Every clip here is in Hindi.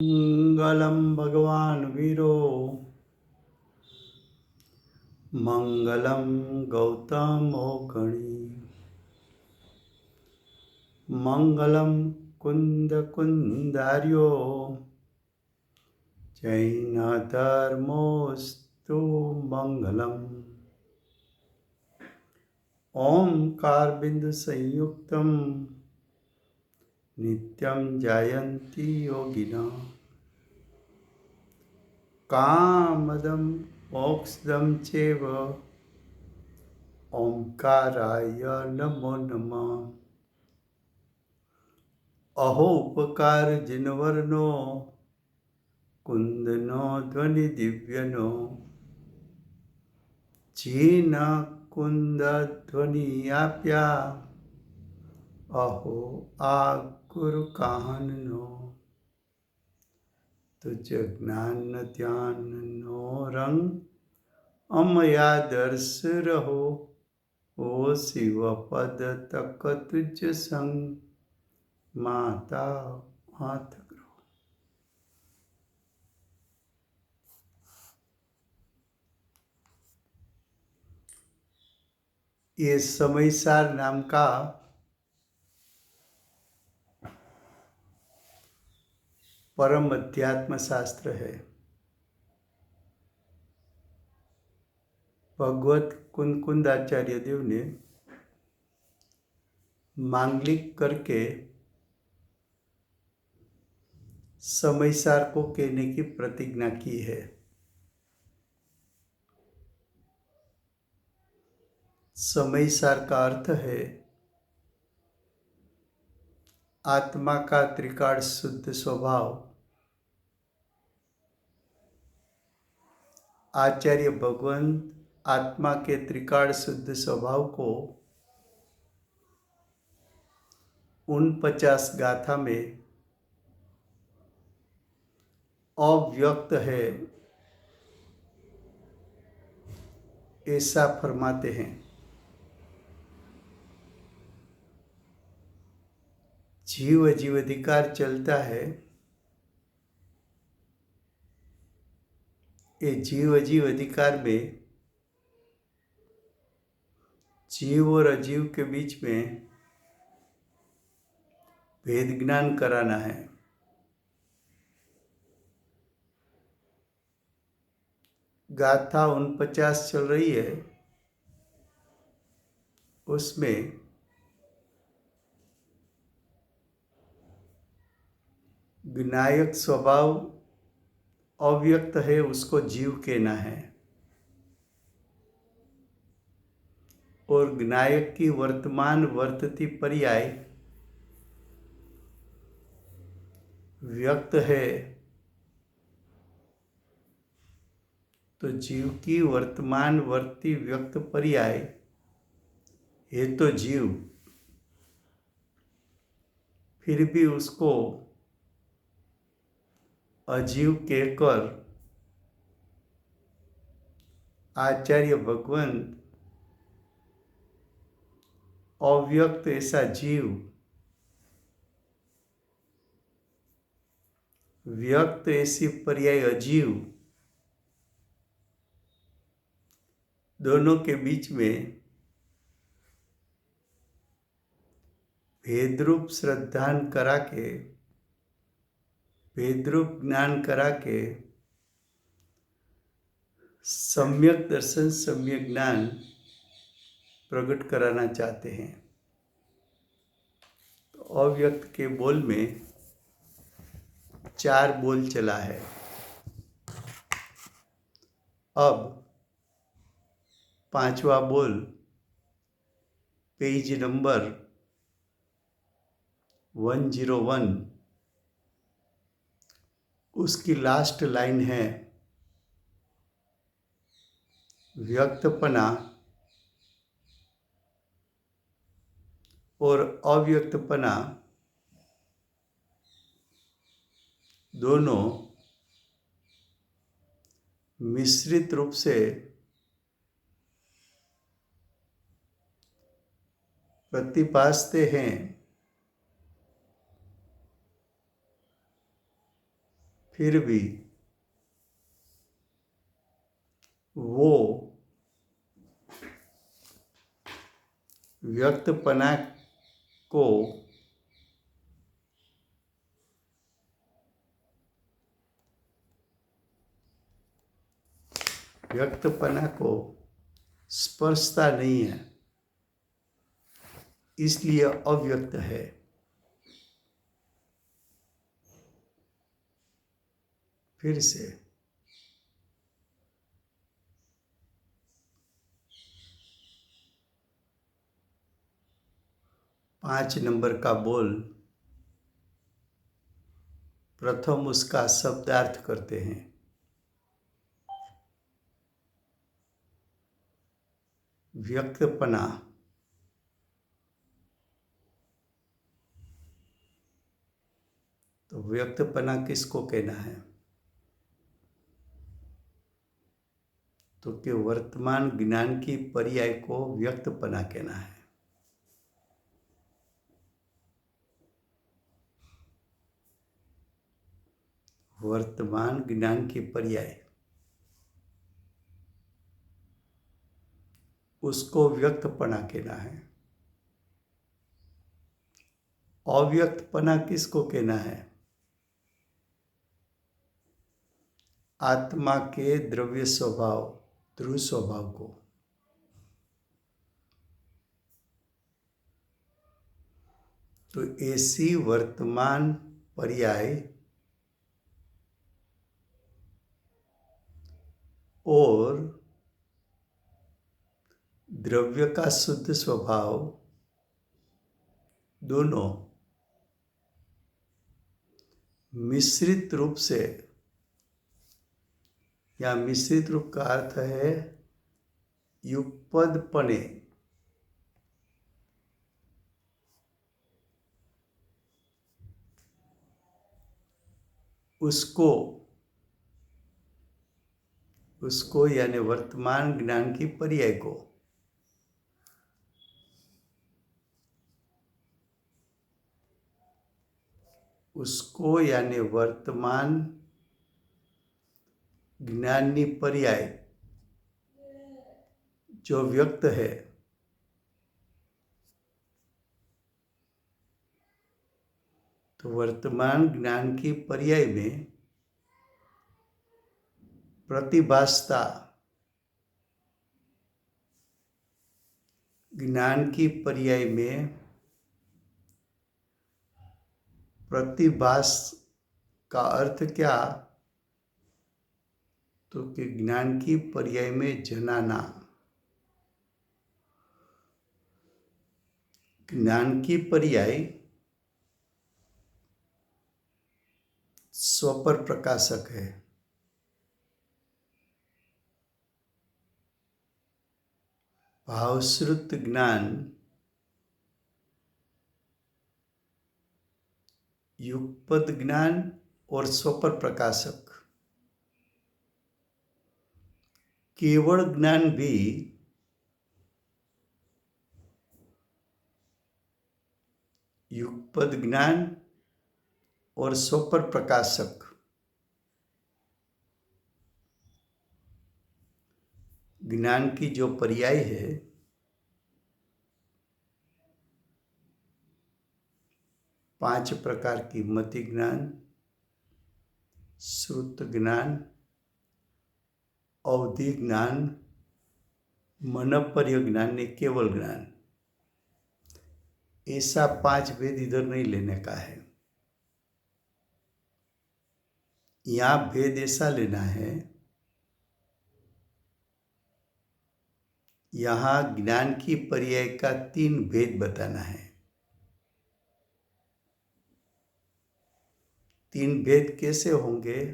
मंगलम भगवान वीरो मंगलम गौतमोकणी मंगलम कुंद कुंदार्यो जैन धर्मोस्तु मंगलम। ओंकार बिंदु संयुक्तम नित्यं जायन्ति योगिना कामदं मोक्षदं चैव ओंकाराय नमो नमः। अहो उपकार जिनवर्नो कुंदनो ध्वनि दिव्यनो जीन कुंद ध्वनि आप्या अहो आ गुरु काहननो तुझ ज्ञान ध्यान नो रंग अमया दर्श रहो ओ शिव पद तक तुझ संग माता हाथ करो। ये समयसार नाम का परम अध्यात्म शास्त्र है। भगवत कुंदाचार्य देव ने मांगलिक करके समयसार को कहने की प्रतिज्ञा की है। समयसार का अर्थ है आत्मा का त्रिकाल शुद्ध स्वभाव। आचार्य भगवंत आत्मा के त्रिकाल शुद्ध स्वभाव को 49 गाथा में अव्यक्त है ऐसा फरमाते हैं। जीव अधिकार चलता है। ये जीव अधिकार में जीव और अजीव के बीच में भेद ज्ञान कराना है। गाथा 49 चल रही है, उसमें विनायक स्वभाव अव्यक्त है, उसको जीव कहना है, और विनायक की वर्तमान वर्तती पर्याय व्यक्त है, तो जीव की वर्तमान वर्ती व्यक्त पर्याय है तो जीव, फिर भी उसको अजीव कहकर आचार्य भगवंत अव्यक्त ऐसा जीव, व्यक्त ऐसी पर्याय अजीव, दोनों के बीच में भेदरूप श्रद्धान करा के, भेदरूप ज्ञान करा के सम्यक दर्शन सम्यक ज्ञान प्रकट कराना चाहते हैं। तो अव्यक्त के बोल में 4 बोल चला है। अब 5वां बोल पेज नंबर 101, उसकी लास्ट लाइन है व्यक्तपना और अव्यक्तपना दोनों मिश्रित रूप से प्रतिभासते हैं। फिर भी वो व्यक्तपना को स्पर्शता नहीं है, इसलिए अव्यक्त है। फिर से 5 नंबर का बोल प्रथम उसका शब्दार्थ करते हैं। व्यक्तपना तो व्यक्तपना किसको कहना है? तो कि वर्तमान ज्ञान की पर्याय को व्यक्तपना कहना है। वर्तमान ज्ञान की पर्याय उसको व्यक्तपना कहना है। अव्यक्तपना किसको कहना है? आत्मा के द्रव्य स्वभाव, ध्रुव स्वभाव को। तो ऐसी वर्तमान पर्याय और द्रव्य का शुद्ध स्वभाव दोनों मिश्रित रूप से, या मिश्रित रूप का अर्थ है युगपदपणे, उसको यानी वर्तमान ज्ञान की पर्याय को यानी वर्तमान ज्ञानी पर्याय जो व्यक्त है, तो वर्तमान ज्ञान की पर्याय में प्रतिभासता, ज्ञान की पर्याय में प्रतिभास का अर्थ क्या? तो कि ज्ञान की पर्याय में जनाना। ज्ञान की पर्याय स्वपर प्रकाशक है। भावश्रुत ज्ञान युगपद ज्ञान और स्वपर प्रकाशक। केवल ज्ञान भी युगपद ज्ञान और स्वपर प्रकाशक ज्ञान की जो पर्याय है, पांच प्रकार की मति ज्ञान, श्रुत ज्ञान, अवधि ज्ञान, मनपर्य ज्ञान ने केवल ज्ञान, ऐसा 5 भेद इधर नहीं लेने का है। यहाँ भेद ऐसा लेना है, यहाँ ज्ञान की पर्याय का 3 भेद बताना है। 3 भेद कैसे होंगे?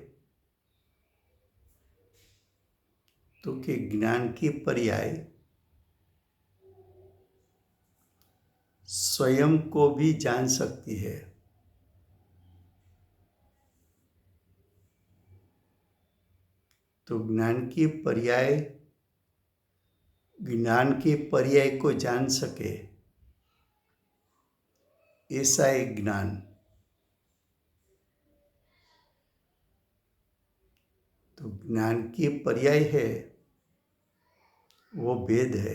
तो कि ज्ञान की पर्याय स्वयं को भी जान सकती है, तो ज्ञान की पर्याय ज्ञान के पर्याय को जान सके, ऐसा एक ज्ञान। तो ज्ञान की पर्याय है वो भेद है।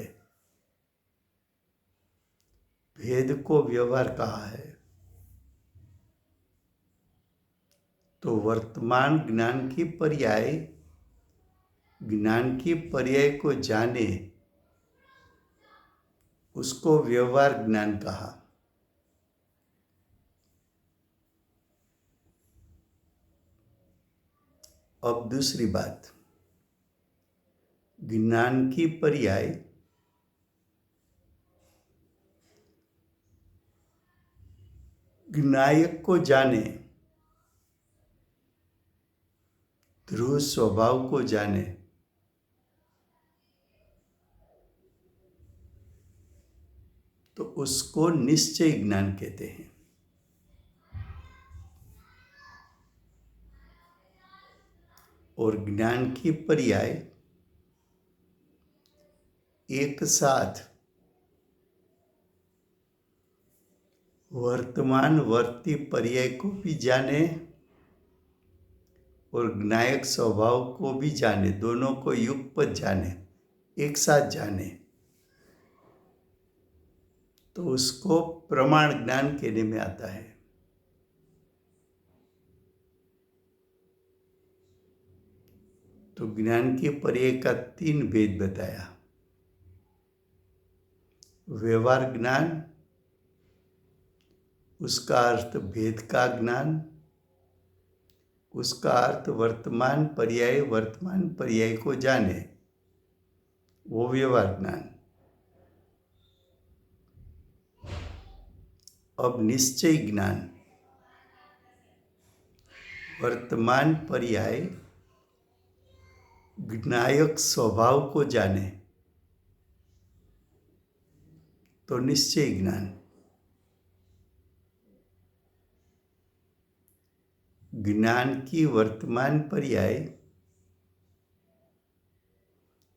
भेद को व्यवहार कहा है। तो वर्तमान ज्ञान की पर्याय, ज्ञान की पर्याय को जाने उसको व्यवहार ज्ञान कहा। अब दूसरी बात, ज्ञान की पर्याय ज्ञायक को जाने, ध्रुव स्वभाव को जाने, तो उसको निश्चय ज्ञान कहते हैं। और ज्ञान की पर्याय एक साथ वर्तमान वर्ती पर्याय को भी जाने और ज्ञायक स्वभाव को भी जाने, दोनों को युगपत जाने, एक साथ जाने, तो उसको प्रमाण ज्ञान कहने में आता है। तो ज्ञान के पर्याय का 3 भेद बताया। व्यवहार ज्ञान, उसका अर्थ भेद का ज्ञान, उसका अर्थ वर्तमान पर्याय को जाने, वो व्यवहार ज्ञान। अब निश्चय ज्ञान, वर्तमान पर्याय ज्ञायक स्वभाव को जाने, तो निश्चय ज्ञान। ज्ञान की वर्तमान पर्याय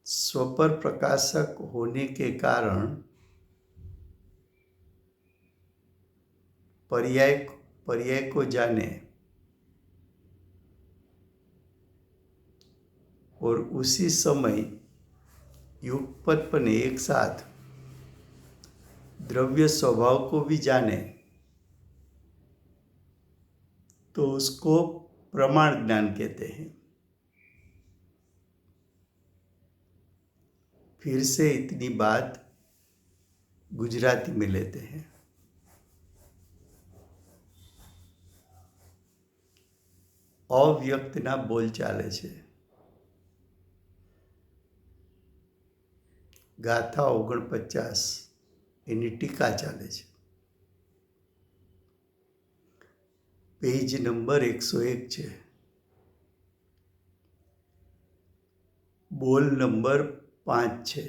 स्वपर प्रकाशक होने के कारण पर्याय को जाने और उसी समय युगपतपने एक साथ द्रव्य स्वभाव को भी जाने, तो उसको प्रमाण ज्ञान कहते हैं। फिर से इतनी बात गुजराती में लेते हैं। અવ્યક્તના બોલ ચાલે છે। ગાથા 49 એની ટીકા ચાલે છે। પેજ નંબર 101 છે। બોલ નંબર 5 છે।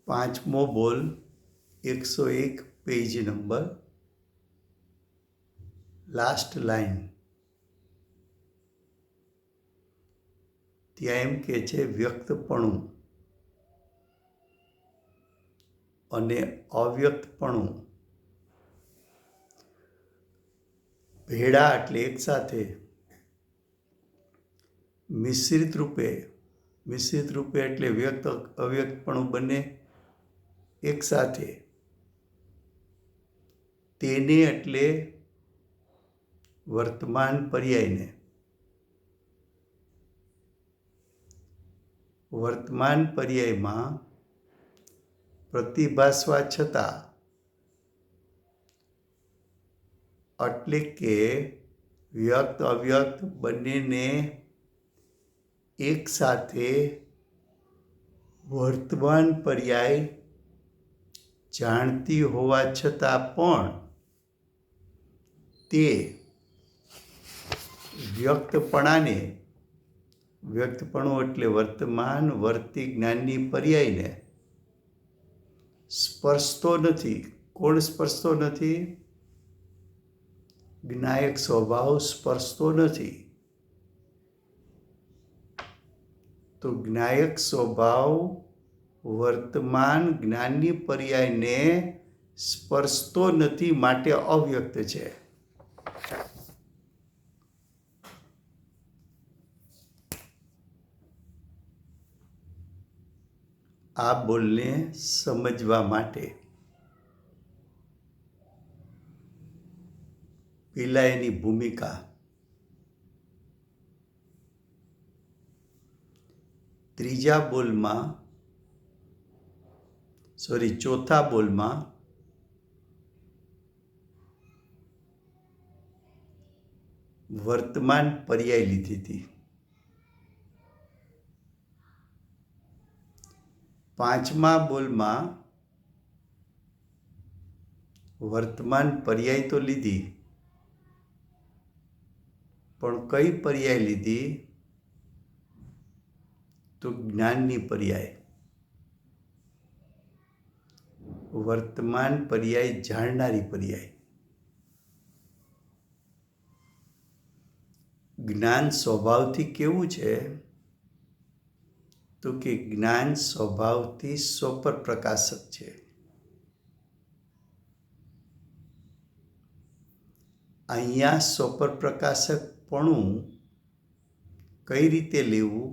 5મો બોલ 101 પેજ નંબર લાસ્ટ લાઈન। ત્યાં એમ કે છે વ્યક્તપણું અને અવ્યક્તપણું ભેળા એટલે એકસાથે મિશ્રિત રૂપે એટલે વ્યક્ત અવ્યક્તપણું બંને એકસાથે તેને એટલે વર્તમાન પર્યાયને વર્તમાન પર્યાયમાં પ્રતિભાસવા છતાં એટલે કે વ્યક્ત અવ્યક્ત બંનેને એક સાથે વર્તમાન પર્યાય જાણતી હોવા છતાં પણ તે વ્યક્તપણું એટલે વર્તમાન વર્તી જ્ઞાનની પર્યાયને સ્પર્શતો નથી। કોણ સ્પર્શતો નથી? જ્ઞાયક સ્વભાવ સ્પર્શતો નથી। તો જ્ઞાયક સ્વભાવ વર્તમાન જ્ઞાનની પર્યાયને સ્પર્શતો નથી, માટે અવ્યક્ત છે। આ બોલને સમજવા માટે પહેલા એની ભૂમિકા, ચોથા બોલમાં વર્તમાન પર્યાય લીધી હતી. પાંચમા બોલમાં વર્તમાન પર્યાય તો લીધી, પણ કઈ પર્યાય લીધી? તો જ્ઞાનની પર્યાય. વર્તમાન પર્યાય જાણનારી પર્યાય. જ્ઞાન સ્વભાવથી કેવું છે? તો કે જ્ઞાન સ્વભાવથી સ્વપર પ્રકાશક છે. અહીંયા સ્વપર પ્રકાશકપણું કઈ રીતે લેવું?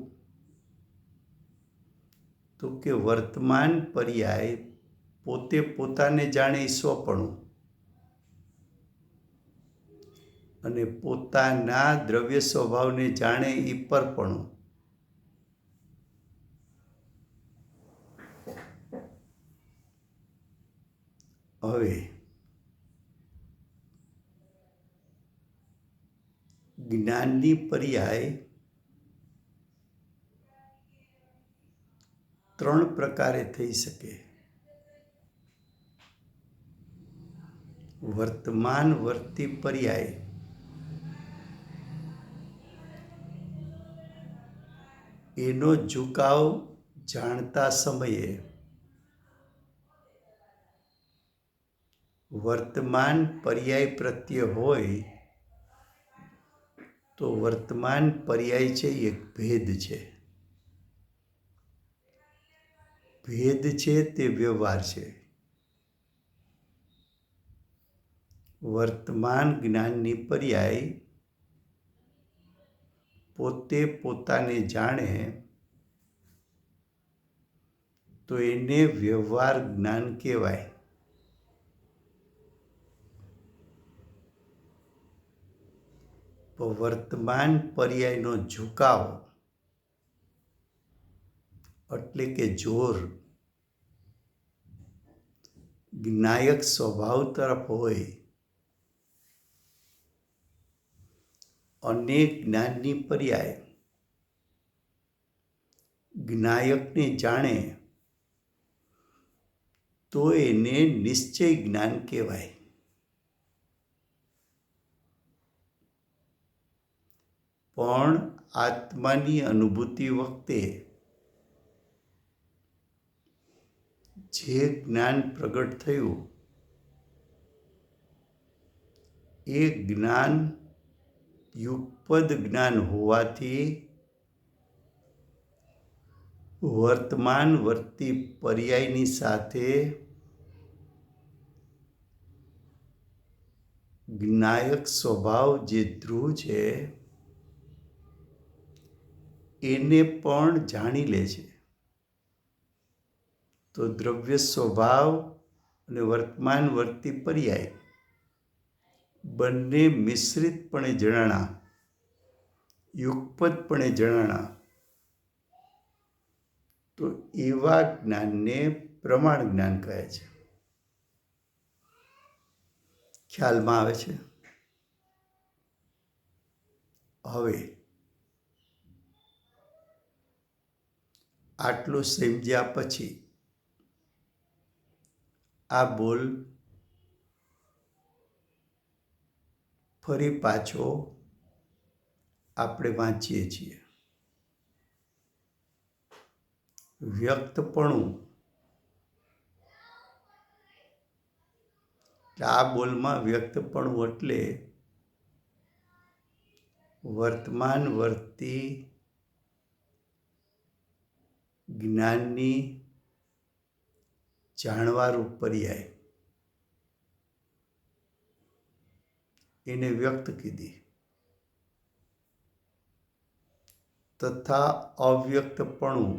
તો કે વર્તમાન પર્યાય પોતે પોતાને જાણે એ સ્વપણું, અને પોતાના દ્રવ્ય સ્વભાવને જાણે એ પરપણું. હવે જ્ઞાનની પર્યાય ત્રણ પ્રકારે થઈ શકે. વર્તમાન વર્તી પર્યાય એનો ઝુકાવ જાણતા સમયે વર્તમાન પર્યાય પ્રત્યે હોય તો વર્તમાન પર્યાય છે એક ભેદ છે. ભેદ છે તે વ્યવહાર છે. વર્તમાન જ્ઞાનની પર્યાય પોતે પોતાને જાણે તો એને વ્યવહાર જ્ઞાન કહેવાય. વર્તમાન પર્યાયનો ઝુકાવ એટલે કે જોર જ્ઞાયક સ્વભાવ તરફ હોય અને જ્ઞાનની પર્યાય જ્ઞાયકને જાણે તો એને નિશ્ચય જ્ઞાન કહેવાય. પણ આત્માની અનુભૂતિ વખતે જે જ્ઞાન પ્રગટ થયું એ જ્ઞાન યુગપદ જ્ઞાન હોવાથી વર્તમાન વર્તી પર્યાયની સાથે જ્ઞાયક સ્વભાવ જે ધ્રુવ છે એને પણ જાણી લે છે. તો દ્રવ્ય સ્વભાવ અને વર્તમાન વર્તી પર્યાય બંને મિશ્રિતપણે જણાણા, યુગપદપણે જણાણા, તો એવા જ્ઞાનને પ્રમાણ જ્ઞાન કહે છે. ખ્યાલમાં આવે છે? હવે આટલું સમજ્યા પછી આ બોલ ફરી પાછો આપણે વાંચીએ છીએ. વ્યક્તપણું, આ બોલમાં વ્યક્તપણું એટલે વર્તમાન વર્તી જ્ઞાનની જાણવારૂપ પર્યાય એને વ્યક્ત કીધી. તથા અવ્યક્તપણું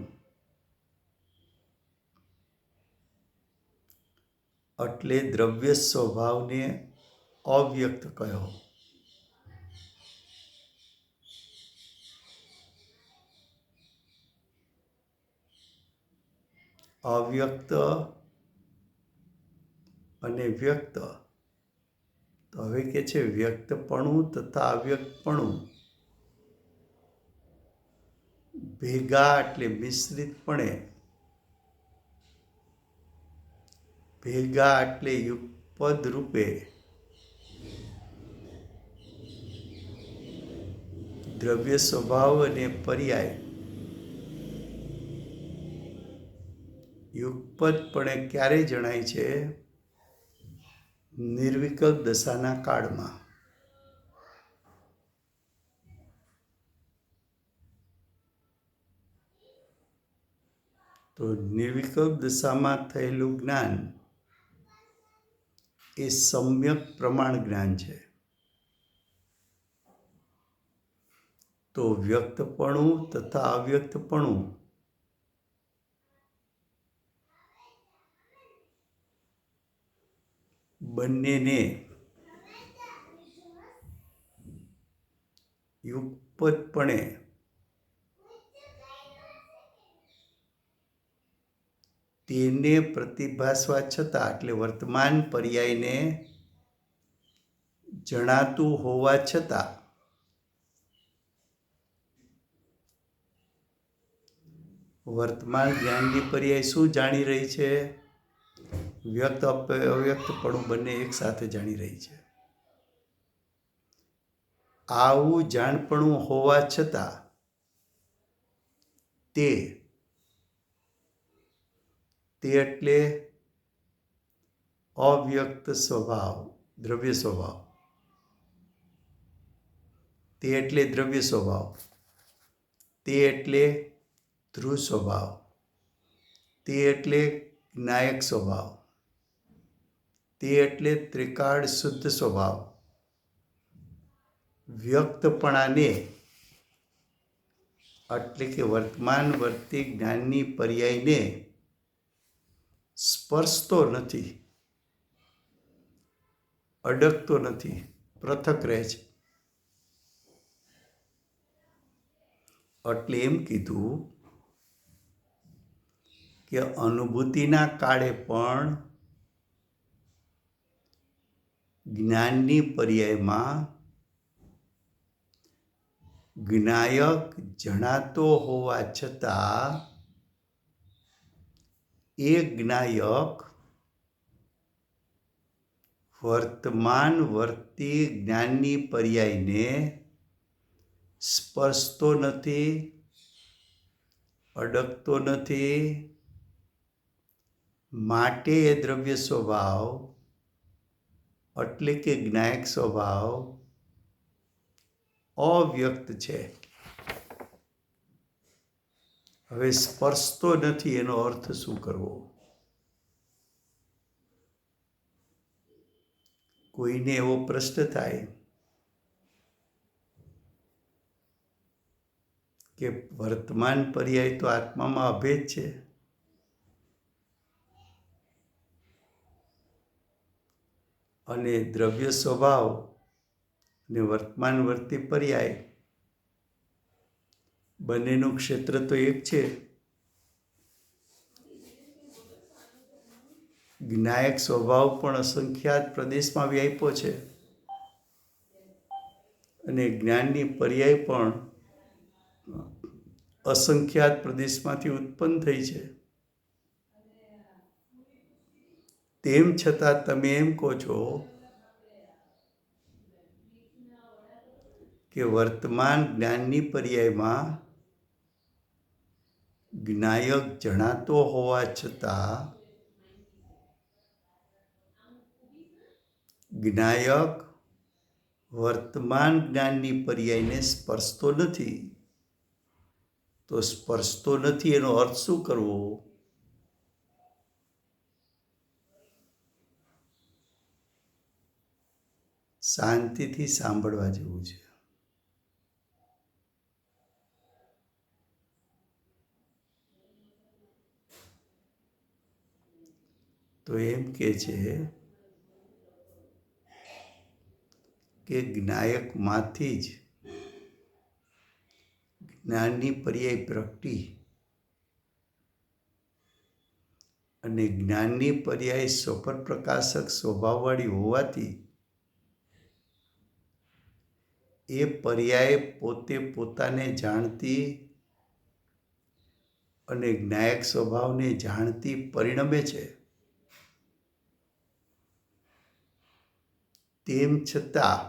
એટલે દ્રવ્ય સ્વભાવને અવ્યક્ત કહ્યો. અવ્યક્ત અને વ્યક્ત. તો હવે કે છે વ્યક્તપણું તથા અવ્યક્તપણું ભેગા એટલે મિશ્રિતપણે, ભેગા એટલે યુગપદ રૂપે, દ્રવ્ય સ્વભાવ અને પર્યાય યુગપદપણે ક્યારે જણાય છે? નિર્વિકલ્પ દશાના કાળમાં. તો નિર્વિકલ્પ દશામાં થયેલું જ્ઞાન એ સમ્યક પ્રમાણ જ્ઞાન છે. તો વ્યક્તપણું તથા અવ્યક્તપણું બંનેને યુગપદપણે તેને પ્રતિભાસવા છતાં એટલે વર્તમાન પર્યાયને જણાતું હોવા છતાં વર્તમાન જ્ઞાનની પર્યાય શું જાણી રહી છે? વ્યક્ત અવ્યક્તપણું બંને એક સાથે જાણી રહી છે. આવું જાણપણું હોવા છતાં તે એટલે અવ્યક્ત સ્વભાવ, દ્રવ્ય સ્વભાવ. તે એટલે દ્રવ્ય સ્વભાવ. તે એટલે ધ્રુવ સ્વભાવ. તે એટલે જ્ઞાયક સ્વભાવ. તે એટલે ત્રિકાળ શુદ્ધ સ્વભાવ. વ્યક્તપણાને એટલે કે વર્તમાન વર્તી જ્ઞાનની પર્યાયને સ્પર્શતો નથી, અડકતો નથી, પૃથક રહે છે. એટલે એમ કીધું કે અનુભૂતિના કાળે પણ જ્ઞાનની પર્યાયમાં જ્ઞાયક જણાતો હોવા છતાં એ જ્ઞાયક વર્તમાન વર્તી જ્ઞાનની પર્યાયને સ્પર્શતો નથી, અડકતો નથી. માટે એ દ્રવ્ય સ્વભાવ એટલે કે જ્ઞાયક સ્વભાવ અવ્યક્ત છે. હવે સ્પર્શતો નથી એનો અર્થ શું કરવો? કોઈને એવો પ્રશ્ન થાય કે વર્તમાન પર્યાય તો આત્મામાં અભેદ છે, અને દ્રવ્ય સ્વભાવ અને વર્તમાન વર્તી પર્યાય બંનેનું ક્ષેત્ર તો એક છે. જ્ઞાયક સ્વભાવ પણ અસંખ્યાત પ્રદેશમાં વ્યાપ્યો છે અને જ્ઞાનની પર્યાય પણ અસંખ્યાત પ્રદેશમાંથી ઉત્પન્ન થઈ છે. તેમ છતાં તમે એમ કહો છો કે વર્તમાન જ્ઞાનની પર્યાયમાં જ્ઞાયક જણાતો હોવા છતાં જ્ઞાયક વર્તમાન જ્ઞાનની પર્યાયને સ્પર્શતો નથી. તો સ્પર્શતો નથી એનો અર્થ શું કરવો? શાંતિથી સાંભળવા જેવું છે. તો તો એમ કે છે કે જ્ઞાયકમાંથી જ જ્ઞાનની પર્યાય પ્રગટી અને જ્ઞાનની પર્યાય સ્વપર પ્રકાશક સ્વભાવવાળી હોવાથી એ પર્યાય પોતે પોતાને જાણતી અને જ્ઞાયક સ્વભાવને જાણતી પરિણમે છે. તેમ છતાં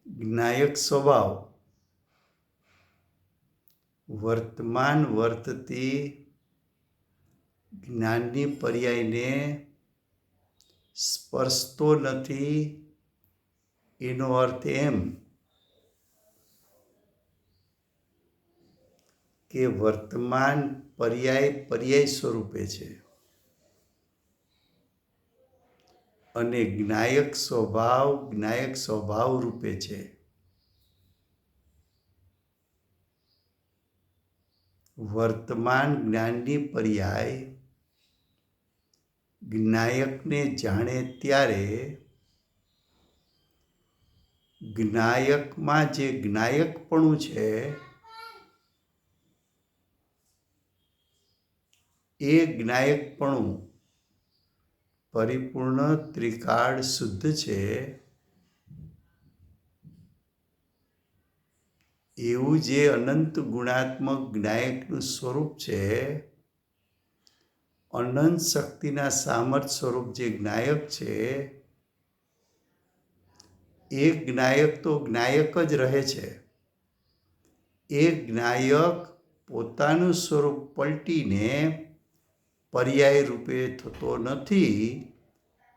જ્ઞાયક સ્વભાવ વર્તમાન વર્તતી જ્ઞાનની પર્યાયને સ્પર્શતો નથી. એનો અર્થ એમ કે વર્તમાન પર્યાય સ્વરૂપે છે અને જ્ઞાયક સ્વભાવ રૂપે છે. વર્તમાન જ્ઞાનની પર્યાય જ્ઞાયકને જાણે ત્યારે જ્ઞાયકમાં જે જ્ઞાયકપણું છે એ જ્ઞાયકપણું પરિપૂર્ણ ત્રિકાળ શુદ્ધ છે એવું જે અનંત ગુણાત્મક જ્ઞાયકનું સ્વરૂપ છે, અનંત શક્તિના સામર્થ્ય સ્વરૂપ જે જ્ઞાયક છે એ જ્ઞાયક તો જ્ઞાયક જ રહે છે. એ જ્ઞાયક પોતાનું સ્વરૂપ પલટીને પર્યાય રૂપે થતો નથી.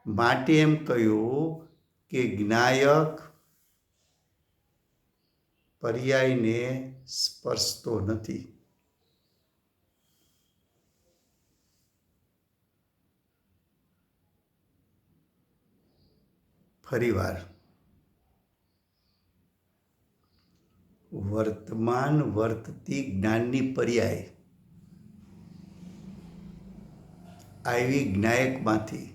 માટે એમ કહ્યું કે જ્ઞાયક પર્યાયને સ્પર્શતો નથી. ફરીવાર વર્તમાન વર્તતી જ્ઞાનની પર્યાય આવી જ્ઞાયકમાંથી,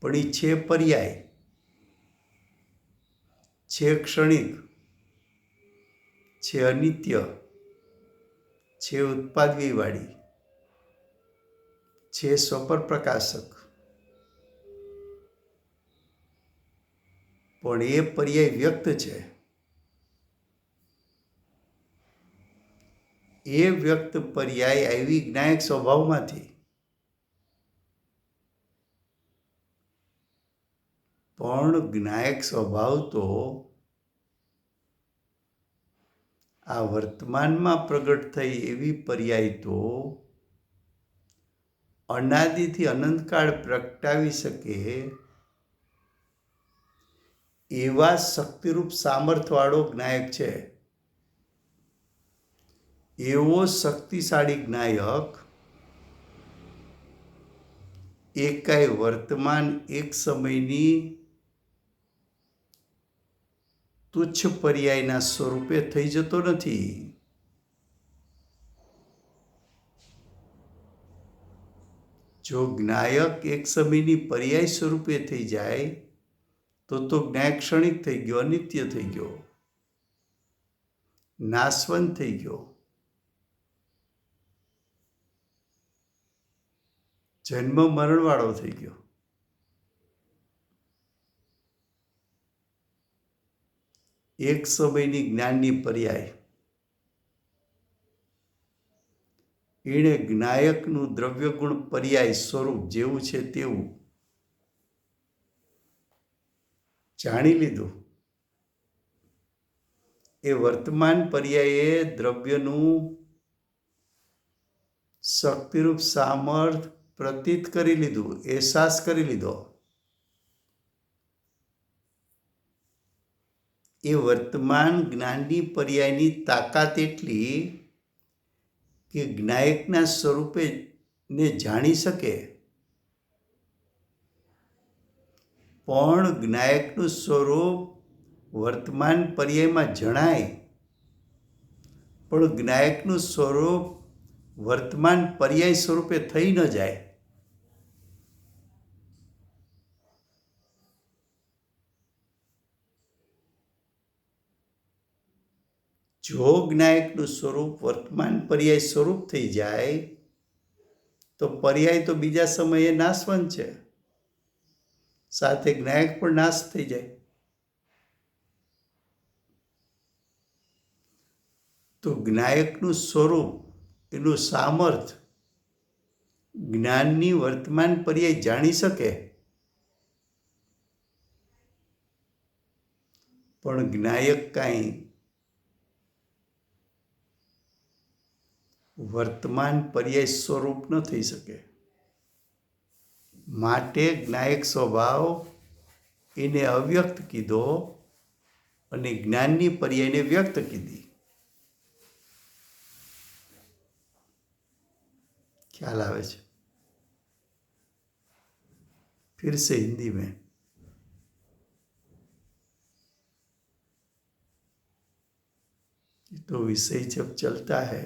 પણ એ છે પર્યાય, છે ક્ષણિક, છે અનિત્ય, છે ઉત્પાદવીવાળી, છે સ્વપર પ્રકાશક. પણ એ પર્યાય વ્યક્ત છે. એ વ્યક્ત પર્યાય આવી જ્ઞાયક સ્વભાવમાંથી, પણ જ્ઞાયક સ્વભાવ તો આ વર્તમાનમાં પ્રગટ થઈ એવી પર્યાય તો અનાદિથી અનંતકાળ પ્રગટાવી શકે એવા શક્તિરૂપ સામર્થ્યવાળો જ્ઞાયક છે. એવો શક્તિશાળી જ્ઞાયક એકાય વર્તમાન એક સમયની તુચ્છ પર્યાયના સ્વરૂપે થઈ જતો નથી. જો જ્ઞાયક એક સમયની પર્યાય સ્વરૂપે થઈ જાય તો જ્ઞાયક ક્ષણિક થઈ ગયો, અનિત્ય થઈ ગયો, નાશવંત થઈ ગયો, જન્મ મરણવાળો થઈ ગયો. એક સમયની જ્ઞાનની પર્યાય એણે જ્ઞાયકનું દ્રવ્યગુણ પર્યાય સ્વરૂપ જેવું છે તેવું જાણી લીધું. એ વર્તમાન પર્યાયે દ્રવ્યનું શક્તિરૂપ સામર્થ્ય પ્રતીત કરી લીધું, અહેસાસ કરી લીધો. એ વર્તમાન જ્ઞાનની પર્યાયની તાકાત એટલી કે જ્ઞાયકના સ્વરૂપે ને જાણી શકે, પણ જ્ઞાયકનું સ્વરૂપ વર્તમાન પર્યાયમાં જણાય પણ જ્ઞાયકનું સ્વરૂપ વર્તમાન પર્યાય સ્વરૂપે થઈ ન જાય. જો જ્ઞાયકનું સ્વરૂપ વર્તમાન પર્યાય સ્વરૂપ થઈ જાય તો પર્યાય તો બીજા સમયે નાશવંત છે, સાથે જ્ઞાયક પણ નાશ થઈ જાય. તો જ્ઞાયકનું સ્વરૂપ, એનું સામર્થ્ય જ્ઞાનની વર્તમાન પર્યાય જાણી શકે, પણ જ્ઞાયક કાંઈ વર્તમાન પર્યાય સ્વરૂપ ન થઈ શકે. માટે જ્ઞાયક સ્વભાવ એને અવ્યક્ત કીધો અને જ્ઞાનની પર્યાયને વ્યક્ત કીધી. ख्याल आवे छे? फिर से हिंदी में. तो विषय जब चलता है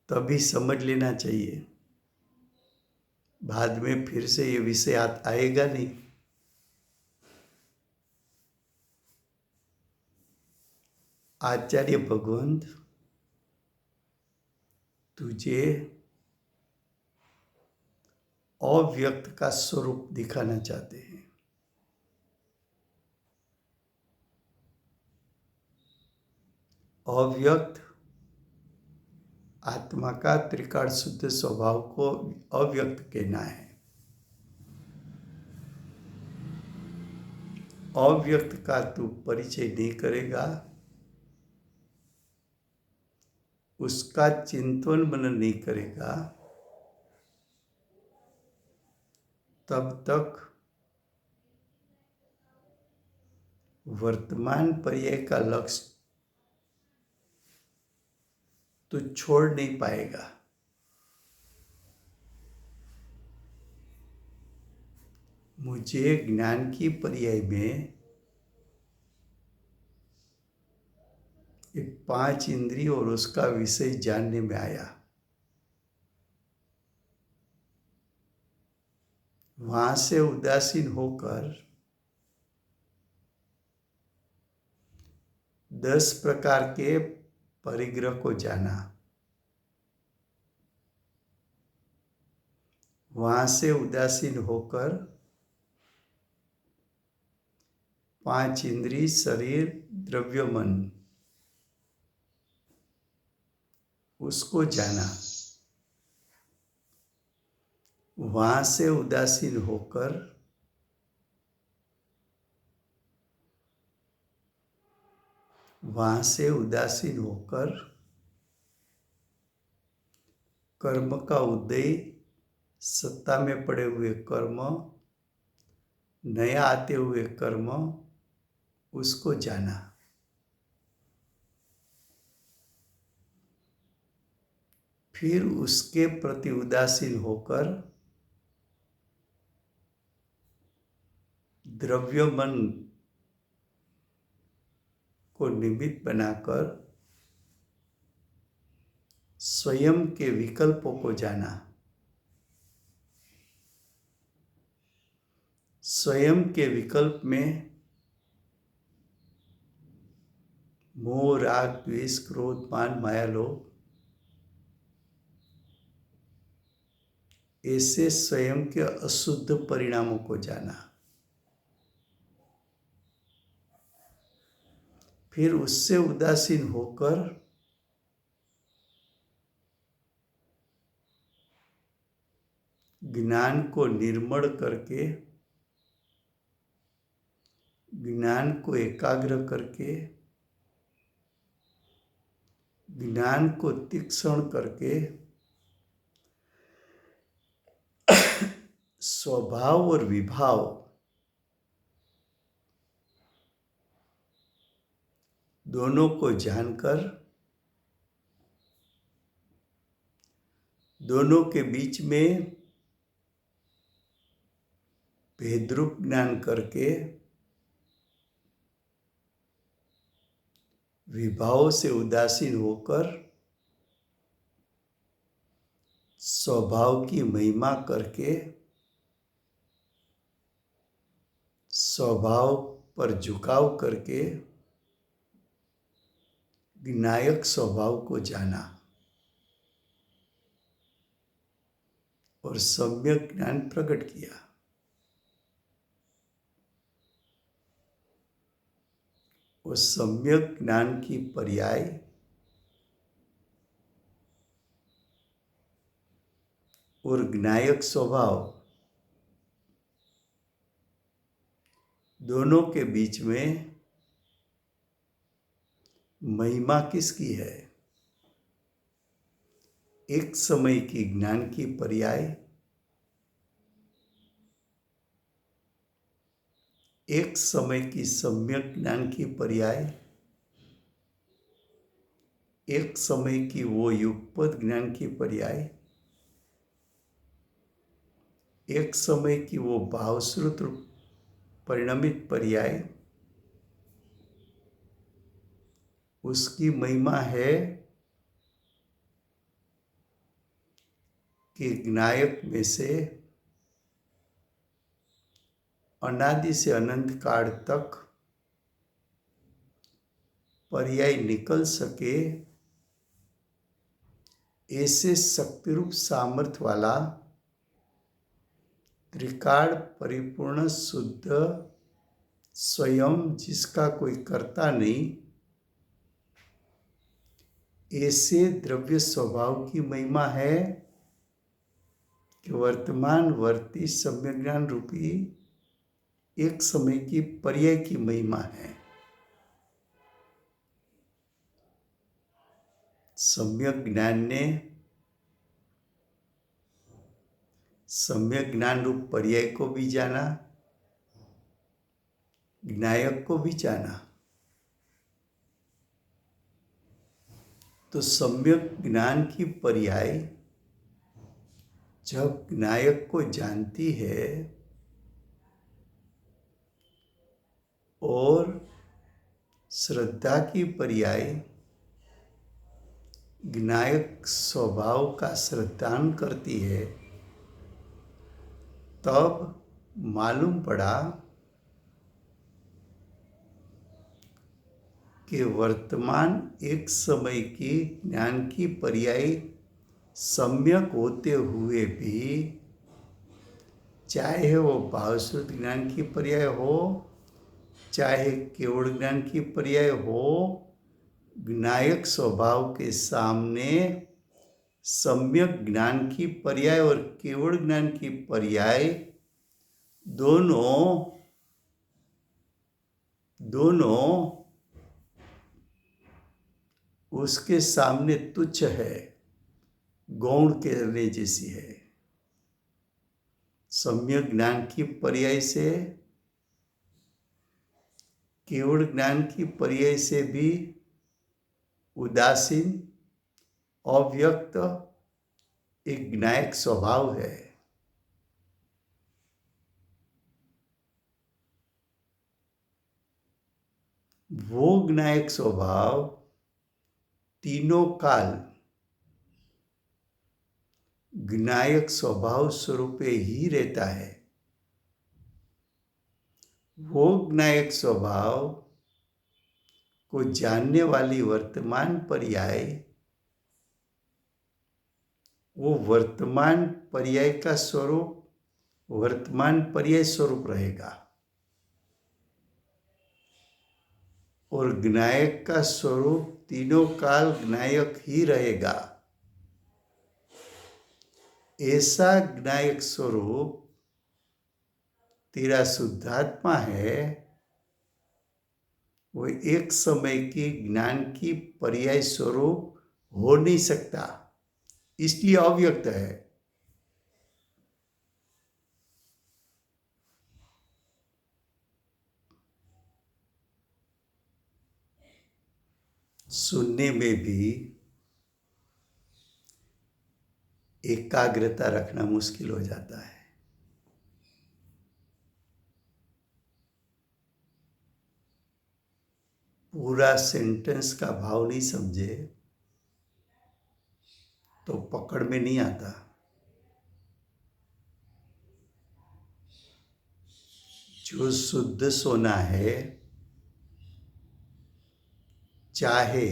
तभी समझ लेना चाहिए, बाद में फिर से ये विषय आएगा नहीं. आचार्य भगवंत तुझे अव्यक्त का स्वरूप दिखाना चाहते हैं. अव्यक्त आत्मा का त्रिकाल शुद्ध स्वभाव को अव्यक्त कहना है. अव्यक्त का तू परिचय नहीं करेगा, उसका चिंतन मनन नहीं करेगा, तब तक वर्तमान पर्याय का लक्ष्य तो छोड़ नहीं पाएगा. मुझे ज्ञान की पर्याय में एक 5 इंद्रिय और उसका विषय जानने में आया. वहां से उदासीन होकर 10 प्रकार के परिग्रह को जाना. वहां से उदासीन होकर 5 इंद्रिय, शरीर, द्रव्य, मन, उसको जाना. वहां से उदासीन होकर कर्म का उदय, सत्ता में पड़े हुए कर्म, नया आते हुए कर्म, उसको जाना. फिर उसके प्रति उदासीन होकर द्रव्य मन को निमित्त बनाकर स्वयं के विकल्पों को जाना. स्वयं के विकल्प में मोह, राग, द्वेष, क्रोध, मान, माया, लोभ, ऐसे स्वयं के अशुद्ध परिणामों को जाना. फिर उससे उदासीन होकर ज्ञान को निर्मल करके, ज्ञान को एकाग्र करके, ज्ञान को तीक्ष्ण करके स्वभाव और विभाव दोनों को जानकर दोनों के बीच में भेदरूप ज्ञान करके विभावों से उदासीन होकर स्वभाव की महिमा करके स्वभाव पर झुकाव करके विनायक स्वभाव को जाना और सम्यक ज्ञान प्रकट किया। उस सम्यक ज्ञान की पर्याय और ज्ञायक स्वभाव दोनों के बीच में महिमा किसकी है? एक समय की ज्ञान की पर्याय, एक समय की सम्यक ज्ञान की पर्याय, एक समय की वो युगपद ज्ञान की पर्याय, एक समय की वो भावश्रुत परिणमित पर्याय, उसकी महिमा है कि ज्ञायक में से अनादि से अनंत काल तक पर्याय निकल सके ऐसे शक्तिरूप सामर्थ्य वाला त्रिकाल परिपूर्ण शुद्ध स्वयं जिसका कोई कर्ता नहीं, ऐसे द्रव्य स्वभाव की महिमा है कि वर्तमान वर्ती सम्यक ज्ञान रूपी एक समय की पर्याय की महिमा है। सम्यक ज्ञान ने सम्यक ज्ञान रूप पर्याय को भी जाना, ज्ञायक को भी जाना। तो सम्यक ज्ञान की पर्याय जब ज्ञायक को जानती है और श्रद्धा की पर्याय ज्ञायक स्वभाव का श्रद्धान करती है, तब मालूम पड़ा कि वर्तमान एक समय की ज्ञान की पर्याय सम्यक होते हुए भी, चाहे वो भावश्रुत ज्ञान की पर्याय हो, चाहे केवल ज्ञान की पर्याय हो, ज्ञायक स्वभाव के सामने सम्यक ज्ञान की पर्याय और केवल ज्ञान की पर्याय दोनों उसके सामने तुच्छ है, गौण करने जैसी है। सम्यक ज्ञान की पर्याय से, केवल ज्ञान की पर्याय से भी उदासीन अव्यक्त एक ज्ञायक स्वभाव है। वो ज्ञायक स्वभाव तीनों काल ज्ञायक स्वभाव स्वरूप ही रहता है। वो ज्ञायक स्वभाव को जानने वाली वर्तमान पर्याय, वो वर्तमान पर्याय का स्वरूप वर्तमान पर्याय स्वरूप रहेगा और ज्ञायक का स्वरूप तीनों काल ज्ञायक ही रहेगा। ऐसा ज्ञायक स्वरूप तेरा शुद्धात्मा है, वो एक समय की ज्ञान की पर्याय स्वरूप हो नहीं सकता, इसलिए अव्यक्त है। सुनने में भी एकाग्रता रखना मुश्किल हो जाता है। पूरा सेंटेंस का भाव नहीं समझे तो पकड़ में नहीं आता। जो शुद्ध सोना है, चाहे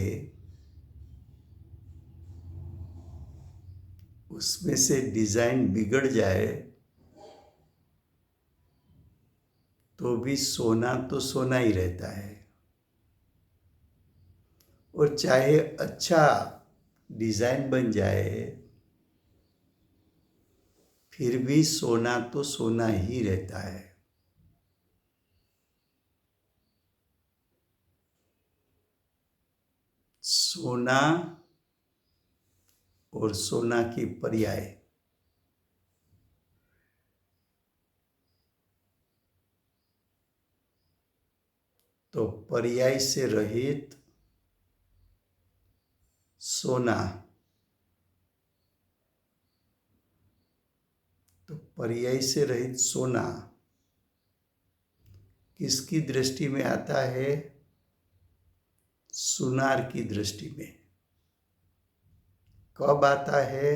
उसमें से डिजाइन बिगड़ जाए तो भी सोना तो सोना ही रहता है, और चाहे अच्छा डिजाइन बन जाए फिर भी सोना तो सोना ही रहता है। सोना और सोना की पर्याय। तो पर्याय से रहित सोना, तो पर्याय से रहित सोना किसकी दृष्टि में आता है? सुनार की दृष्टि में। कब आता है?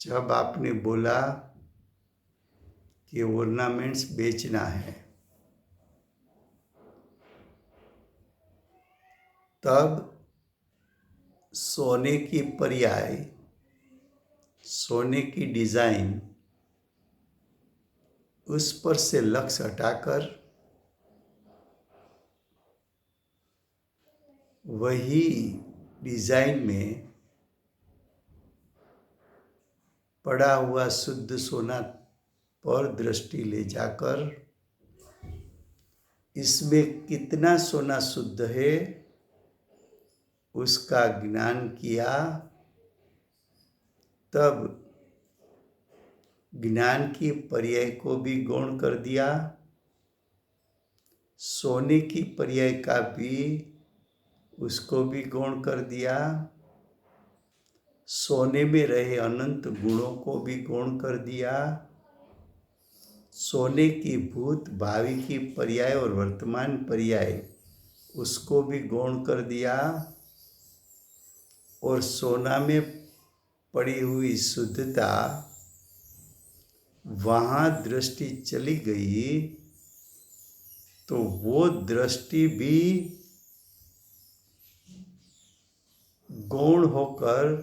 जब आपने बोला कि ऑर्नामेंट्स बेचना है, तब सोने की पर्याय, सोने की डिजाइन, उस पर से लक्ष्य हटाकर वही डिजाइन में पड़ा हुआ शुद्ध सोना पर दृष्टि ले जाकर इसमें कितना सोना शुद्ध है उसका ज्ञान किया, तब ज्ञान की पर्याय को भी गौण कर दिया, सोने की पर्याय का भी उसको भी गौण कर दिया, सोने में रहे अनंत गुणों को भी गौण कर दिया, सोने की भूत भावी की पर्याय और वर्तमान पर्याय उसको भी गौण कर दिया, और सोना में पड़ी हुई शुद्धता वहाँ दृष्टि चली गई तो वो दृष्टि भी गौण होकर,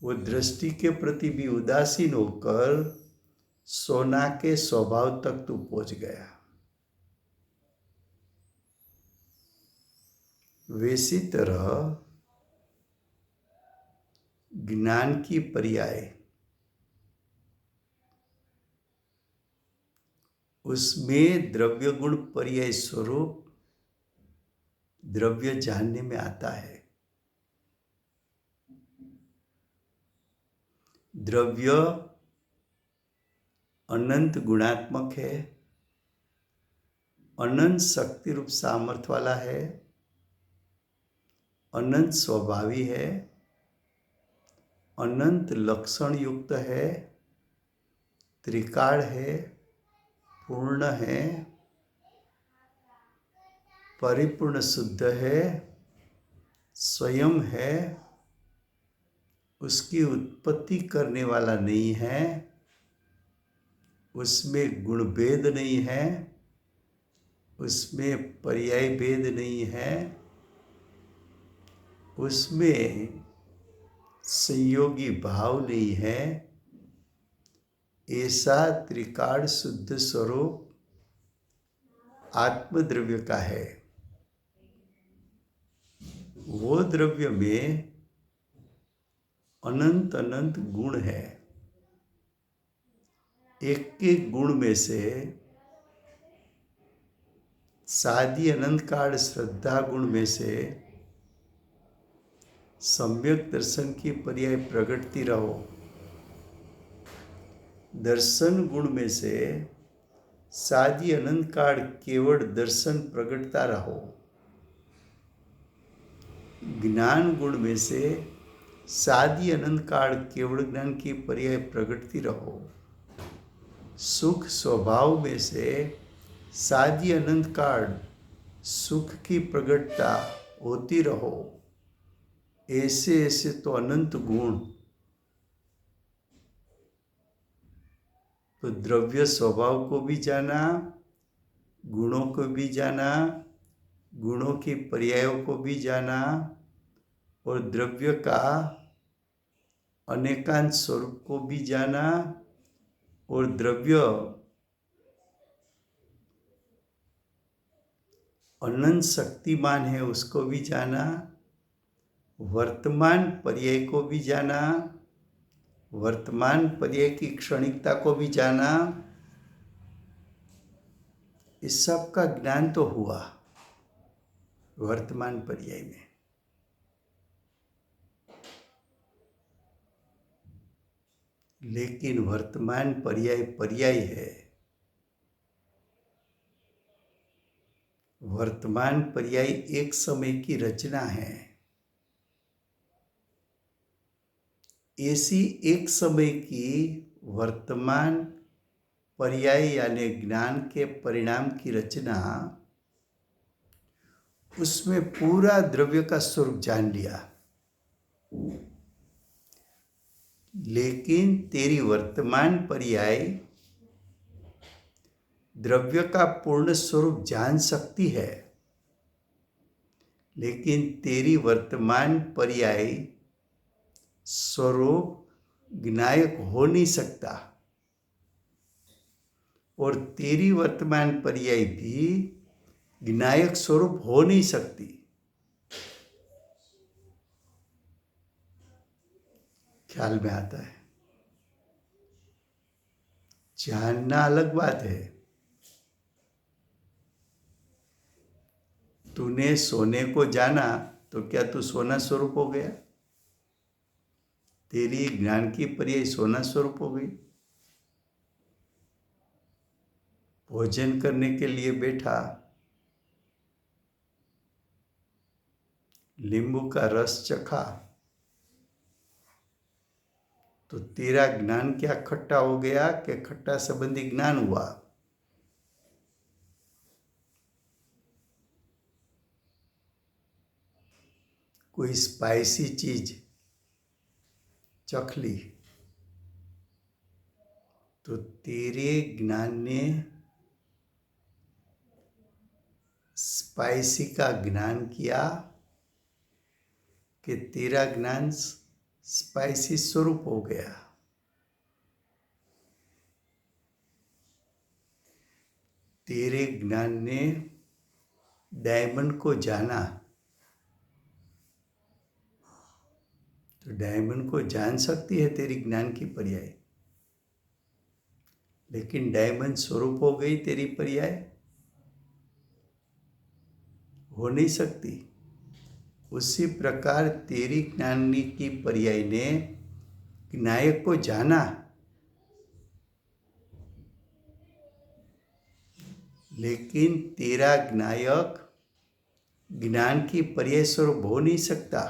वो दृष्टि के प्रति भी उदासीन होकर सोना के स्वभाव तक तू पहुंच गया। वैसी तरह ज्ञान की पर्याय, उसमें द्रव्य गुण पर्याय स्वरूप द्रव्य जानने में आता है। द्रव्य अनंत गुणात्मक है, अनंत शक्ति रूप सामर्थ्य वाला है, अनंत स्वभावी है, अनंत लक्षण युक्त है, त्रिकाल है, पूर्ण है, परिपूर्ण शुद्ध है, स्वयं है, उसकी उत्पत्ति करने वाला नहीं है, उसमें गुणभेद नहीं है, उसमें पर्याय भेद नहीं है, उसमें संयोगी भाव नहीं है। ऐसा त्रिकाल शुद्ध स्वरूप आत्मद्रव्य का है। वो द्रव्य में अनंत अनंत गुण है। एक एक गुण में से सादी अनंत काल श्रद्धा गुण में से सम्यक दर्शन की पर्याय प्रगटती रहो। दर्शन गुण में से सादी अनंत काल केवल दर्शन प्रगटता रहो। ज्ञान गुण में से सादी अनंत काल केवल ज्ञान की पर्याय प्रगटती रहो। सुख स्वभाव में से सादी अनंत काल सुख की प्रगटता होती रहो। ऐसे ऐसे तो अनंत गुण। तो द्रव्य स्वभाव को भी जाना, गुणों को भी जाना, गुणों की पर्यायों को भी जाना, और द्रव्य का अनेकांश स्वरूप को भी जाना, और द्रव्य अनंत शक्तिमान है उसको भी जाना, वर्तमान पर्याय को भी जाना, वर्तमान पर्याय की क्षणिकता को भी जाना। इस सब का ज्ञान तो हुआ वर्तमान पर्याय में। लेकिन वर्तमान पर्याय पर्याय है। वर्तमान पर्याय एक समय की रचना है। ऐसी एक समय की वर्तमान पर्याय यानी ज्ञान के परिणाम की रचना, उसमें पूरा द्रव्य का स्वरूप जान लिया। लेकिन तेरी वर्तमान पर्याय द्रव्य का पूर्ण स्वरूप जान सकती है, लेकिन तेरी वर्तमान पर्याय स्वरूप ज्ञायक हो नहीं सकता, और तेरी वर्तमान पर्याय भी ज्ञायक स्वरूप हो नहीं सकती। ख्याल में आता है? जानना अलग बात है। तूने सोने को जाना तो क्या तू सोना स्वरूप हो गया? तेरी ज्ञान की पर्याय सोना स्वरूप हो गई। भोजन करने के लिए बैठा, नींबू का रस चखा, तो तेरा ज्ञान क्या खट्टा हो गया कि खट्टा संबंधी ज्ञान हुआ? कोई स्पाइसी चीज चख ली तो तेरे ज्ञान ने स्पाइसी का ज्ञान किया कि तेरा ज्ञान स्पाइसी स्वरूप हो गया। तेरे ज्ञान ने डायमंड को जाना तो डायमंड को जान सकती है तेरी ज्ञान की पर्याय, लेकिन डायमंड स्वरूप हो गई तेरी पर्याय? हो नहीं सकती। उसी प्रकार तेरी ज्ञानी की पर्याय ने ज्ञायक को जाना, लेकिन तेरा ज्ञायक ज्ञान की पर्याय स्वरूप हो नहीं सकता।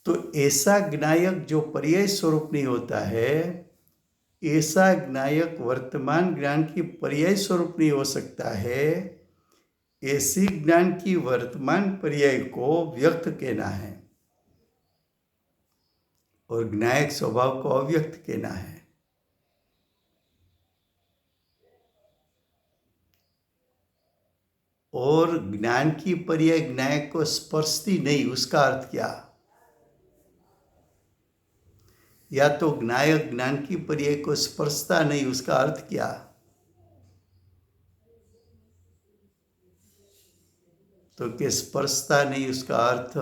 तो ऐसा ज्ञायक जो पर्याय स्वरूप नहीं होता है, ऐसा ज्ञायक वर्तमान ज्ञान की पर्याय स्वरूप नहीं हो सकता है। ऐसी ज्ञान की वर्तमान पर्याय को व्यक्त कहना है, और ज्ञायक स्वभाव को अव्यक्त कहना है। और ज्ञान की पर्याय ज्ञायक को स्पर्शती नहीं, उसका अर्थ क्या? या तो ज्ञायक ज्ञान की पर्याय को स्पर्शता नहीं, उसका अर्थ क्या? तो कि स्पर्शता नहीं, उसका अर्थ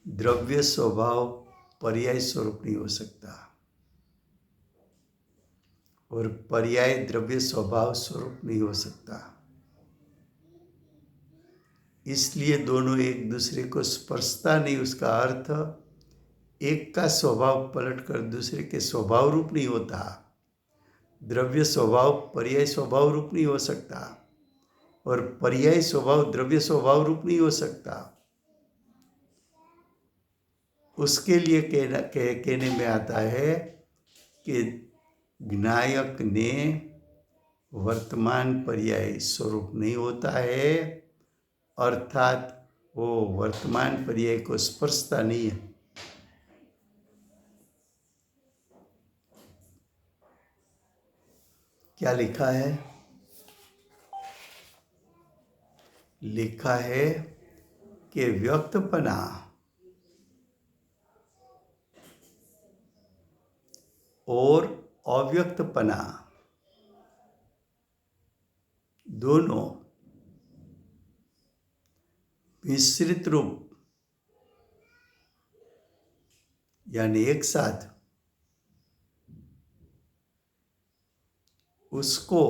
द्रव्य स्वभाव पर्याय स्वरूप नहीं हो सकता, और पर्याय द्रव्य स्वभाव स्वरूप नहीं हो सकता। इसलिए दोनों एक दूसरे को स्पर्शता नहीं, उसका अर्थ एक का स्वभाव पलटकर दूसरे के स्वभाव रूप नहीं होता। द्रव्य स्वभाव पर्याय स्वभाव रूप नहीं हो सकता, और पर्याय स्वभाव द्रव्य स्वभाव रूप नहीं हो सकता। उसके लिए कहने में आता है कि ज्ञायक ने वर्तमान पर्याय स्वरूप नहीं होता है, अर्थात वो वर्तमान पर्याय को स्पर्शता नहीं है। क्या लिखा है? लिखा है कि व्यक्तपना और अव्यक्तपना दोनों मिश्रित रूप यानी एक साथ उसको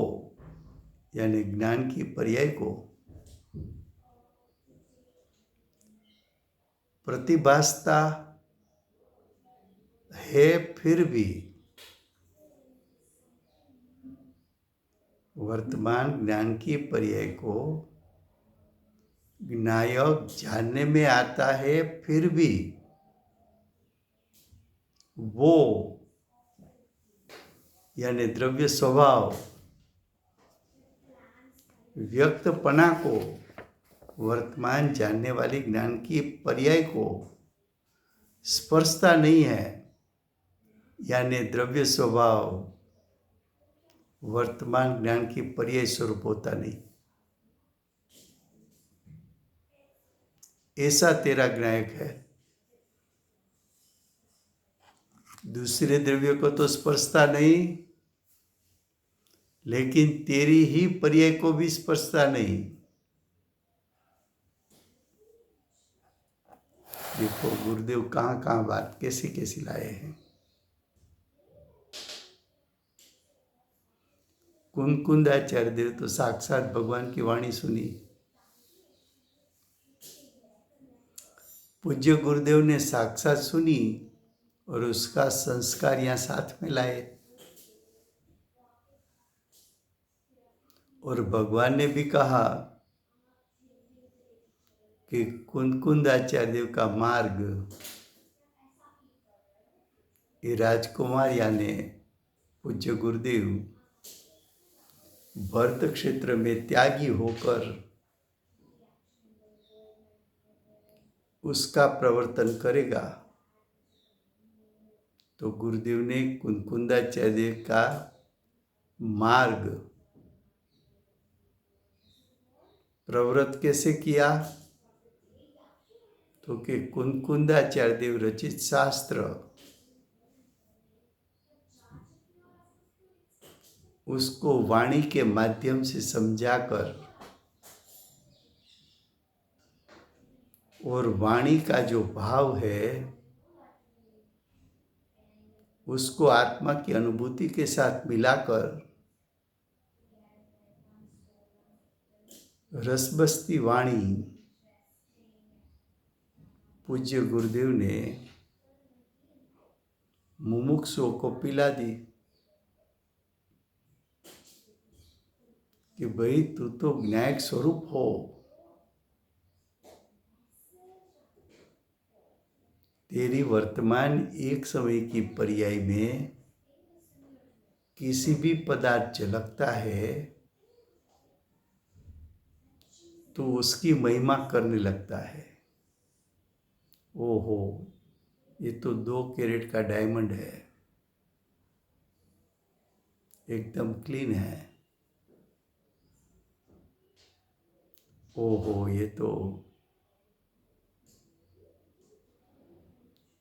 यानी ज्ञान की पर्याय को प्रतिभासता है, फिर भी वर्तमान ज्ञान की पर्याय को ज्ञायक जानने में आता है, फिर भी वो यानी द्रव्य स्वभाव व्यक्तपना को वर्तमान जानने वाली ज्ञान की पर्याय को स्पर्शता नहीं है, यानी द्रव्य स्वभाव वर्तमान ज्ञान की पर्याय स्वरूप होता नहीं। ऐसा तेरा ज्ञायक है। दूसरे द्रव्य को तो स्पर्शता नहीं, लेकिन तेरी ही पर्याय को भी स्पर्शता नहीं। देखो गुरुदेव कहाँ कहाँ बात कैसी कैसी लाए हैं। कुंकुंदाचार्य देव तो साक्षात भगवान की वाणी सुनी। पूज्य गुरुदेव ने साक्षात सुनी और उसका संस्कार यहाँ साथ में लाए। और भगवान ने भी कहा कि कुंकुंदाचार्य देव का मार्ग ये राजकुमार यानी पूज्य गुरुदेव भरत क्षेत्र में त्यागी होकर उसका प्रवर्तन करेगा। तो गुरुदेव ने कुंकुंदाचार्य का मार्ग प्रवृत्त कैसे किया? तो कि कुंकुंदाचार्य देव रचित शास्त्र उसको वाणी के माध्यम से समझाकर और वाणी का जो भाव है उसको आत्मा की अनुभूति के साथ मिलाकर रसबस्ती वाणी पूज्य गुरुदेव ने मुमुक्षुओं को पिला दी कि भाई तू तो ज्ञायक स्वरूप हो। तेरी वर्तमान एक समय की पर्याय में किसी भी पदार्थ झलकता है तो उसकी महिमा करने लगता है। ओहो, ये तो 2 कैरेट का डायमंड है, एकदम क्लीन है। ओहो, ये तो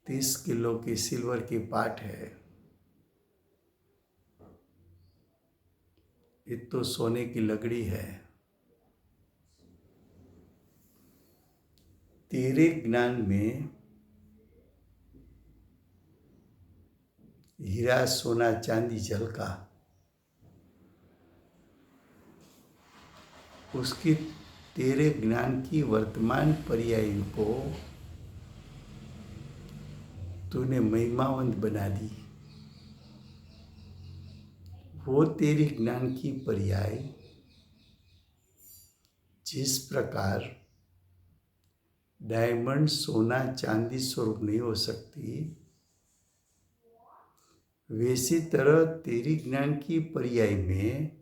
30 किलो की सिल्वर की पाट है, ये तो सोने की लकड़ी है। तेरे ज्ञान में हीरा सोना चांदी झलका, उसकी तेरे ज्ञान की वर्तमान पर्याय को तूने महिमावंत बना दी। वो तेरी ज्ञान की पर्याय जिस प्रकार डायमंड सोना चांदी स्वरूप नहीं हो सकती, वैसी तरह तेरी ज्ञान की पर्याय में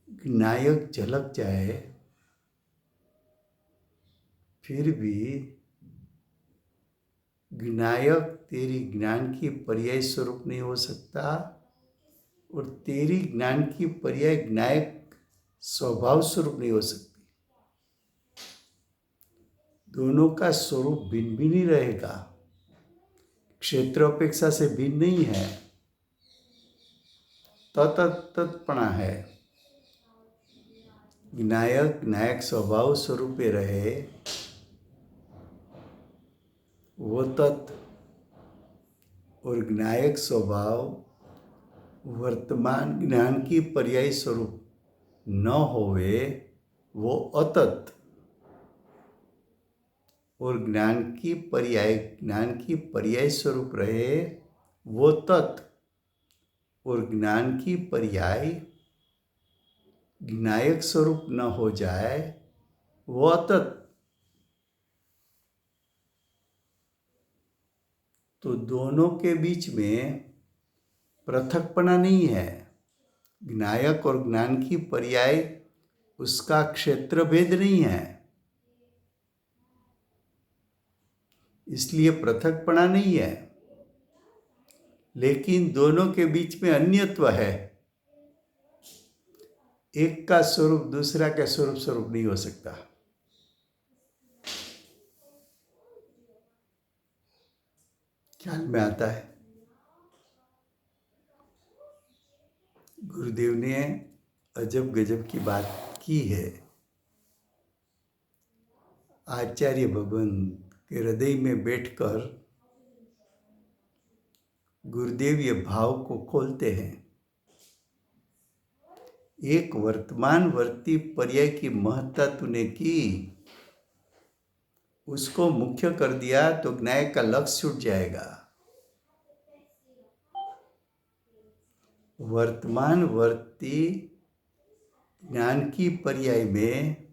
ज्ञायक झलक जाए, फिर भी ज्ञायक तेरी ज्ञान की पर्याय स्वरूप नहीं हो सकता और तेरी ज्ञान की पर्याय ज्ञायक स्वभाव स्वरूप नहीं हो सकती। दोनों का स्वरूप भिन्न भिन्न ही रहेगा, क्षेत्र अपेक्षा से भिन्न नहीं है, तत्पणा है। ज्ञायक ज्ञायक स्वभाव स्वरूपे रहे, वो तत्व और ज्ञायक स्वभाव वर्तमान ज्ञान की पर्याय स्वरूप न होवे, वो अतत और ज्ञान की पर्याय स्वरूप रहे, वो तत्व और ज्ञान की पर्याय ज्ञायक स्वरूप न हो जाए, वो अतत। तो दोनों के बीच में पृथकपना नहीं है। ज्ञायक और ज्ञान की पर्याय उसका क्षेत्र भेद नहीं है, इसलिए पृथकपना नहीं है, लेकिन दोनों के बीच में अन्यत्व है। एक का स्वरूप दूसरा के स्वरूप नहीं हो सकता। ख्याल में आता है? गुरुदेव ने अजब गजब की बात की है। आचार्य भगवान के हृदय में बैठकर गुरुदेव ये भाव को खोलते हैं। एक वर्तमान वर्ती पर्याय की महत्ता तूने की, उसको मुख्य कर दिया तो ज्ञायक का लक्ष्य छूट जाएगा। वर्तमान वर्ती ज्ञान की पर्याय में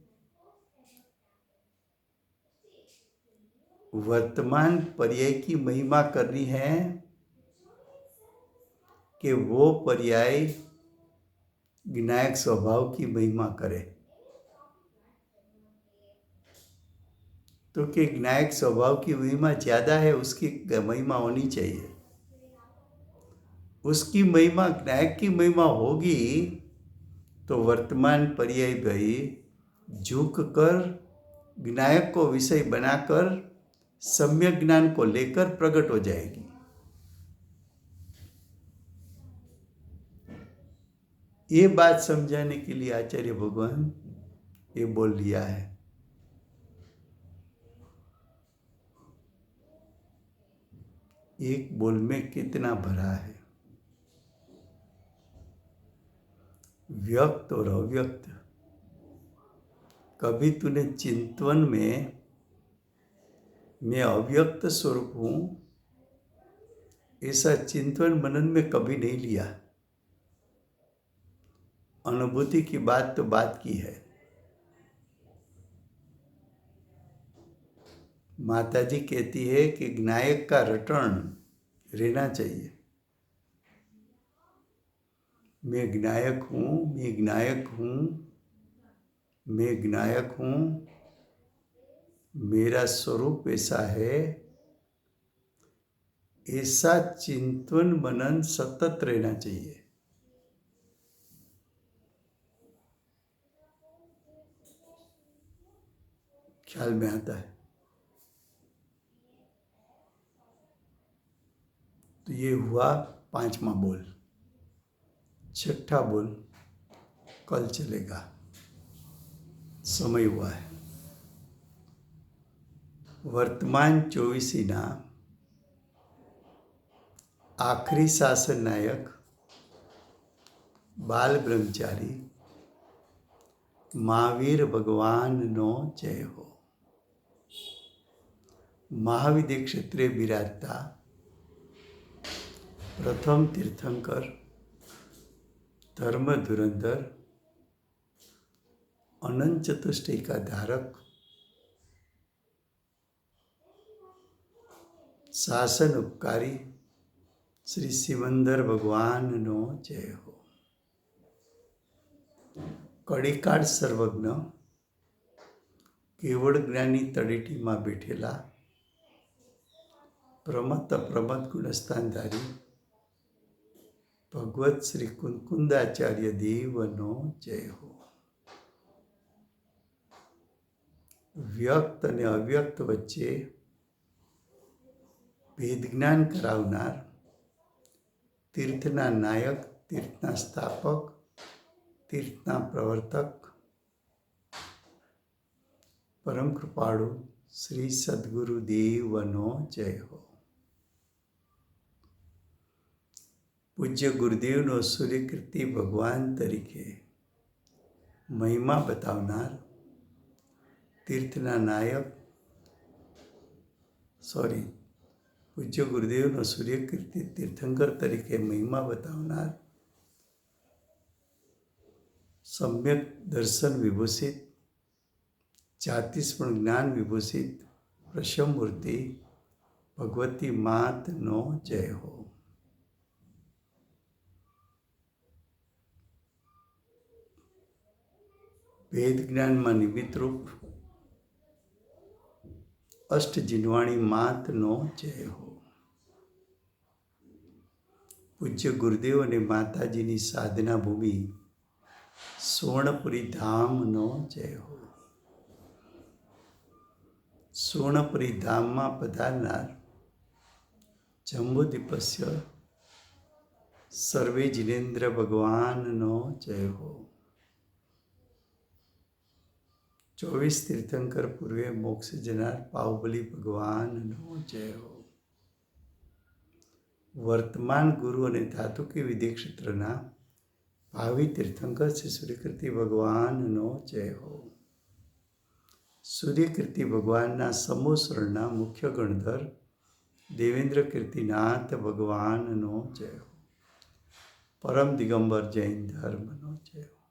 वर्तमान पर्याय की महिमा करनी है कि वो पर्याय ज्ञायक स्वभाव की महिमा करे। तो कि ज्ञायक स्वभाव की महिमा ज़्यादा है, उसकी महिमा होनी चाहिए। उसकी महिमा ज्ञायक की महिमा होगी तो वर्तमान पर्याय भाई झुक कर ज्ञायक को विषय बनाकर सम्यक ज्ञान को लेकर प्रकट हो जाएगी। ये बात समझाने के लिए आचार्य भगवान ये बोल लिया है। एक बोल में कितना भरा है, व्यक्त और अव्यक्त। कभी तूने चिंतन में मैं अव्यक्त स्वरूप हूं, ऐसा चिंतन मनन में कभी नहीं लिया। अनुभूति की बात तो बात की है। माताजी कहती है कि ज्ञायक का रटन रहना चाहिए। मैं ज्ञायक हूँ, मैं ज्ञायक हूँ, मैं ज्ञायक हूँ, मेरा स्वरूप ऐसा है, ऐसा चिंतन मनन सतत रहना चाहिए। ख्याल में आता है? तो ये हुआ 5वां बोल। 6ठा बोल कल चलेगा, समय हुआ है। वर्तमान 24 आखरी शासन नायक बाल ब्रह्मचारी महावीर भगवान नो जय हो। महाविद्य क्षेत्रे विराजता प्रथम तीर्थंकर, धर्म धुरंधर, अनंत चतुष्टय का धारक, शासन उपकारी, શ્રી સિમંદર ભગવાનનો જય હો. કડીકાળ સર્વજ્ઞ કેવળ જ્ઞાની તળેટીમાં બેઠેલા પ્રમત અપ્રમત ગુણસ્થાનધારી ભગવત શ્રી કુંકુંદાચાર્ય દેવનો જય હો. વ્યક્ત અને અવ્યક્ત વચ્ચે ભેદ જ્ઞાન કરાવનાર, તીર્થના નાયક, તીર્થના સ્થાપક, તીર્થના પ્રવર્તક, પરમ કૃપાળુ શ્રી સદગુરુ દેવનો જય હો. પૂજ્ય ગુરુદેવનો સૂર્યકીર્તિ ભગવાન તરીકે મહિમા બતાવનાર, તીર્થના નાયક પૂજ્ય ગુરુદેવનો સૂર્યકીર્તિ તીર્થંકર તરીકે મહિમા બતાવનાર, સમ્યક દર્શન વિભૂષિત, જાતિસ્મરણ જ્ઞાન વિભૂષિત પ્રશમમૂર્તિ ભગવતી માતનો જય હો. વેદ જ્ઞાનમાં નિમિત્ત રૂપ અષ્ટજીનવાણી માતનો જય હો. પૂજ્ય ગુરુદેવ અને માતાજીની સાધના ભૂમિ સુવર્ણપુરી ધામનો જય હો. સુવર્ણપુરી ધામમાં પધારનાર જંબુદ્વીપસ્ય સર્વે જીનેન્દ્ર ભગવાનનો જય હો. 24 તીર્થંકર પૂર્વે મોક્ષ જનાર પાઉબલી ભગવાનનો જય હો. વર્તમાન ગુરુ અને ધાતુકી વિદ્ય ક્ષેત્રના ભાવિ તીર્થંકર શ્રી સૂર્યકીર્તિ ભગવાનનો જય હો. સૂર્યકીર્તિ ભગવાનના સમૂહ શરણના મુખ્ય ગણધર દેવેન્દ્ર કીર્તિનાથ ભગવાનનો જય હો. પરમ દિગંબર જૈન ધર્મનો જય હો.